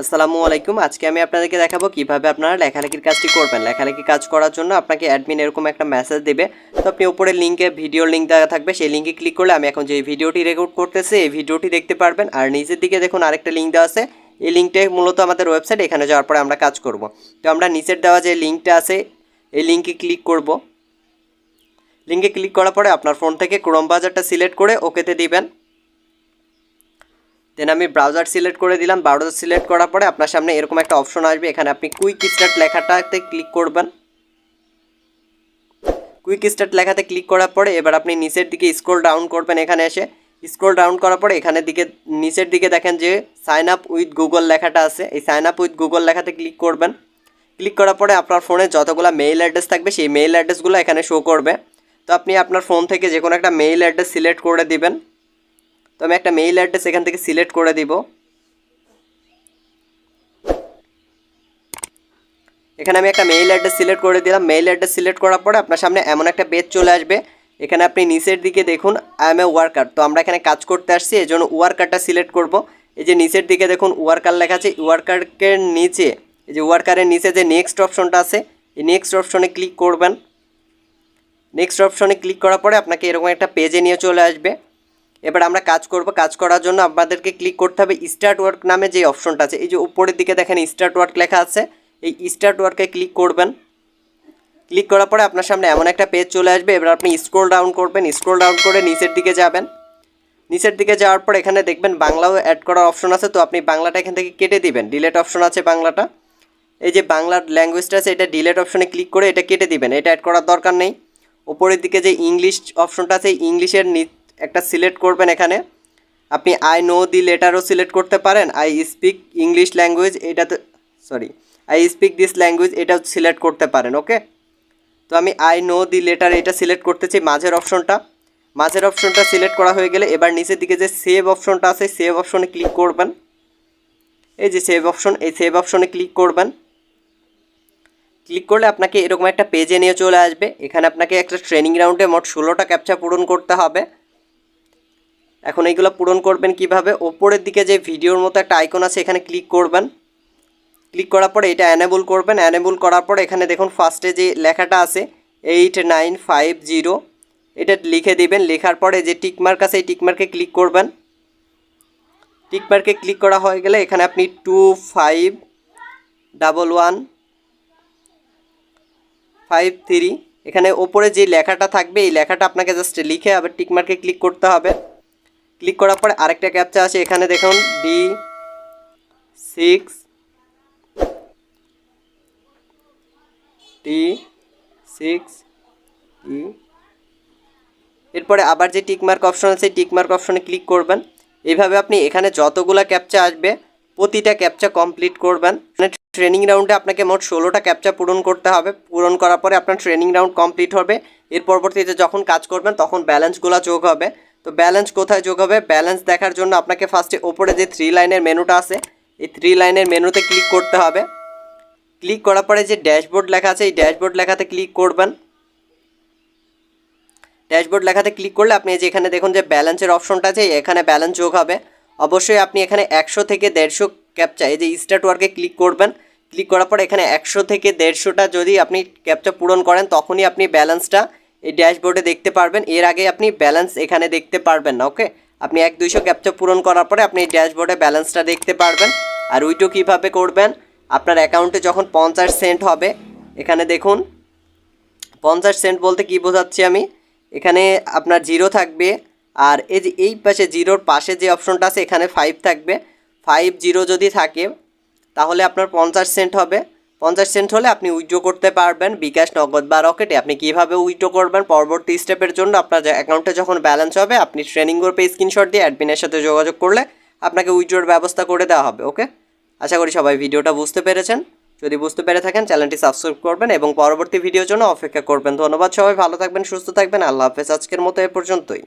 আসসালামু আলাইকুম। আজকে আমি আপনাদেরকে দেখাবো কিভাবে আপনারা লেখালেখির কাজটি করবেন। লেখালেখি কাজ করার জন্য আপনাকে অ্যাডমিন এরকম একটা মেসেজ দেবে। তো আপনি উপরে লিঙ্কে ভিডিওর লিঙ্ক দেওয়া থাকবে, সেই লিঙ্কে ক্লিক করলে আমি এখন যে ভিডিওটি রেকর্ড করতেছি এই ভিডিওটি দেখতে পারবেন। আর নিচের দিকে দেখুন আরেকটা লিঙ্ক দেওয়া আছে, এই লিঙ্কটা মূলত আমাদের ওয়েবসাইট, এখানে যাওয়ার পরে আমরা কাজ করব। তো আমরা নিচের দেওয়া যে লিঙ্কটা আছে এই লিঙ্কে ক্লিক করব। লিঙ্কে ক্লিক করার পরে আপনার ফোন থেকে ক্রোম ব্রাউজারটা সিলেক্ট করে ওকেতে দিবেন। দেন আমি ব্রাউজার সিলেক্ট করে দিলাম। ব্রাউজার সিলেক্ট করার পরে আপনার সামনে এরকম একটা অপশন আসবে, এখানে আপনি কুইক স্টার্ট লেখাটাতে ক্লিক করবেন। কুইক স্টার্ট লেখাতে ক্লিক করার পরে এবার আপনি নিচের দিকে স্ক্রল ডাউন করবেন। এখানে এসে স্ক্রল ডাউন করার পরে এখানে নিচের দিকে দেখেন যে সাইন আপ উইথ গুগল লেখাটা আছে, এই সাইন আপ উইথ গুগল লেখাতে ক্লিক করবেন। ক্লিক করার পরে আপনার ফোনে যতগুলো মেইল অ্যাড্রেস থাকবে সেই মেইল অ্যাড্রেসগুলো এখানে শো করবে। তো আপনি আপনার ফোন থেকে যে কোনো একটা মেইল অ্যাড্রেস সিলেক্ট করে দিবেন। তো আমি একটা মেইল অ্যাড্রেস এখান থেকে সিলেক্ট করে দিব। এখানে আমি একটা মেইল অ্যাড্রেস সিলেক্ট করে দিলাম। মেইল অ্যাড্রেস সিলেক্ট করার পরে আপনার সামনে এমন একটা পেজ চলে আসবে। এখানে আপনি নিচের দিকে দেখুন আই এম এ ওয়ার্কার, তো আমরা এখানে কাজ করতে আসছি, এই জন্য ওয়ার্কারটা সিলেক্ট করব। এই যে নিচের দিকে দেখুন ওয়ার্কার লেখা আছে, ওয়ার্কারের নিচে এই যে ওয়ার্কারের নিচে যে নেক্সট অপশনটা আছে এই নেক্সট অপশনে ক্লিক করবেন। নেক্সট অপশনে ক্লিক করার পরে আপনাকে এরকম একটা পেজে নিয়ে চলে আসবে। এবার আমরা কাজ করব। কাজ করার জন্য আপনাদেরকে ক্লিক করতে হবে স্টার্ট ওয়ার্ক নামে যে অপশনটা আছে, এই যে উপরের দিকে দেখেন স্টার্ট ওয়ার্ক লেখা আছে, এই স্টার্ট ওয়ার্কে ক্লিক করবেন। ক্লিক করার পরে আপনার সামনে এমন একটা পেজ চলে আসবে। এবার আপনি স্ক্রল ডাউন করবেন, স্ক্রল ডাউন করে নিচের দিকে যাবেন। নিচের দিকে যাওয়ার পর এখানে দেখবেন বাংলাও অ্যাড করার অপশন আছে, তো আপনি বাংলাটা এখান থেকে কেটে দিবেন। ডিলেট অপশন আছে বাংলাটা, এই যে বাংলার ল্যাঙ্গুয়েজটা আছে এটা ডিলেট অপশনে ক্লিক করে এটা কেটে দিবেন, এটা অ্যাড করার দরকার নেই। উপরের দিকে যে ইংলিশ অপশনটা আছে ইংলিশের একটা সিলেক্ট করবেন। এখানে আপনি আই নো দি লেটারও সিলেক্ট করতে পারেন, আই স্পিক ইংলিশ ল্যাঙ্গুয়েজ এটা তো আই স্পিক দিস ল্যাঙ্গুয়েজ এটাও সিলেক্ট করতে পারেন। ওকে, তো আমি আই নো দি লেটার এটা সিলেক্ট করতেছি, মাঝের অপশনটা সিলেক্ট করা হয়ে গেলে এবার নিচের দিকে যে সেভ অপশনটা আছে সেভ অপশনে ক্লিক করবেন। এই যে সেভ অপশন, এই সেভ অপশনে ক্লিক করবেন। ক্লিক করলে আপনাকে এরকম একটা পেজে নিয়ে চলে আসবে। এখানে আপনাকে একটা ট্রেনিং রাউন্ডে মোট 16টা ক্যাপচা পূরণ করতে হবে। এখন এইগুলো পূরণ করবেন কিভাবে, ওপরের দিকে যে ভিডিওর মতো একটা আইকন আছে এখানে ক্লিক করবেন। ক্লিক করার পরে এটা অ্যানেবল করবেন। অ্যানেবল করার পরে এখানে দেখুন ফার্স্টে যে লেখাটা আছে 8950 এটা লিখে দিবেন। লেখার পরে যে টিকমার্ক আছে এই টিকমার্কে ক্লিক করবেন। টিকমার্কে ক্লিক করা হয়ে গেলে এখানে আপনি 251153 এখানে ওপরে যে লেখাটা থাকবে এই লেখাটা আপনাকে জাস্ট লিখে আবার টিকমার্কে ক্লিক করতে হবে। ক্লিক করার পরে আরেকটা ক্যাপচা আছে এখানে দেখুন D6E এরপরে আবার যে টিকমার্ক অপশন আছে টিকমার্ক অপশনে ক্লিক করবেন। এইভাবে আপনি এখানে যতগুলা ক্যাপচা আসবে প্রতিটা ক্যাপচা কমপ্লিট করবেন। ট্রেনিং রাউন্ডে আপনাকে মোট 16টা ক্যাপচা পূরণ করতে হবে। পূরণ করার পরে আপনার ট্রেনিং রাউন্ড কমপ্লিট হবে। এর পরবর্তীতে যখন কাজ করবেন তখন ব্যালেন্সগুলো যোগ হবে। তো ব্যালেন্স কোথায় যোগ হবে, ব্যালেন্স দেখার জন্য আপনাকে ফার্স্টে ওপরে যে 3 লাইনের মেনুটা আছে এই 3 লাইনের মেনুতে ক্লিক করতে হবে। ক্লিক করার পরে যে ড্যাশবোর্ড লেখা আছে এই ড্যাশবোর্ড লেখাতে ক্লিক করবেন। ড্যাশবোর্ড লেখাতে ক্লিক করলে আপনি যে এখানে দেখুন যে ব্যালেন্সের অপশনটা আছে এখানে ব্যালেন্স যোগ হবে। অবশ্যই আপনি এখানে 100 থেকে 150 ক্যাপচা এই যে স্টার্ট ওয়ার্কে ক্লিক করবেন। ক্লিক করার পর এখানে 100 থেকে 150টা যদি আপনি ক্যাপচা পূরণ করেন তখনই আপনি ব্যালেন্সটা এই ড্যাশবোর্ডে দেখতে পারবেন। এর আগে আপনি ব্যালেন্স এখানে দেখতে পারবেন না। ওকে, আপনি 100-200 ক্যাপচা পূরণ করার পরে আপনি ড্যাশবোর্ডে ব্যালেন্সটা দেখতে পারবেন। আর উইথড্র কীভাবে করবেন, আপনার অ্যাকাউন্টে যখন 50 সেন্ট হবে এখানে দেখুন 50 সেন্ট বলতে কি বোঝাচ্ছি আমি, এখানে আপনার 0 থাকবে আর এই যে এই পাশে জিরোর পাশে যে অপশনটা আছে এখানে 5 থাকবে। 50 যদি থাকে তাহলে আপনার 50 সেন্ট হবে। 50 সেন্ট হলে আপনি উইথড্র করতে পারবেন বিকাশ, নগদ বা রকেটে। আপনি কীভাবে উইথড্র করবেন পরবর্তী স্টেপের জন্য আপনার অ্যাকাউন্টে যখন ব্যালেন্স হবে আপনি ট্রেনিং গ্রুপে স্ক্রিনশট দিয়ে অ্যাডমিনের সাথে যোগাযোগ করলে আপনাকে উইথড্রর ব্যবস্থা করে দেওয়া হবে। ওকে, আশা করি সবাই ভিডিওটা বুঝতে পেরেছেন। যদি বুঝতে পেরে থাকেন চ্যানেলটি সাবস্ক্রাইব করবেন এবং পরবর্তী ভিডিওর জন্য অপেক্ষা করবেন। ধন্যবাদ, সবাই ভালো থাকবেন, সুস্থ থাকবেন, আল্লাহ হাফেজ। আজকের মতো এ পর্যন্তই।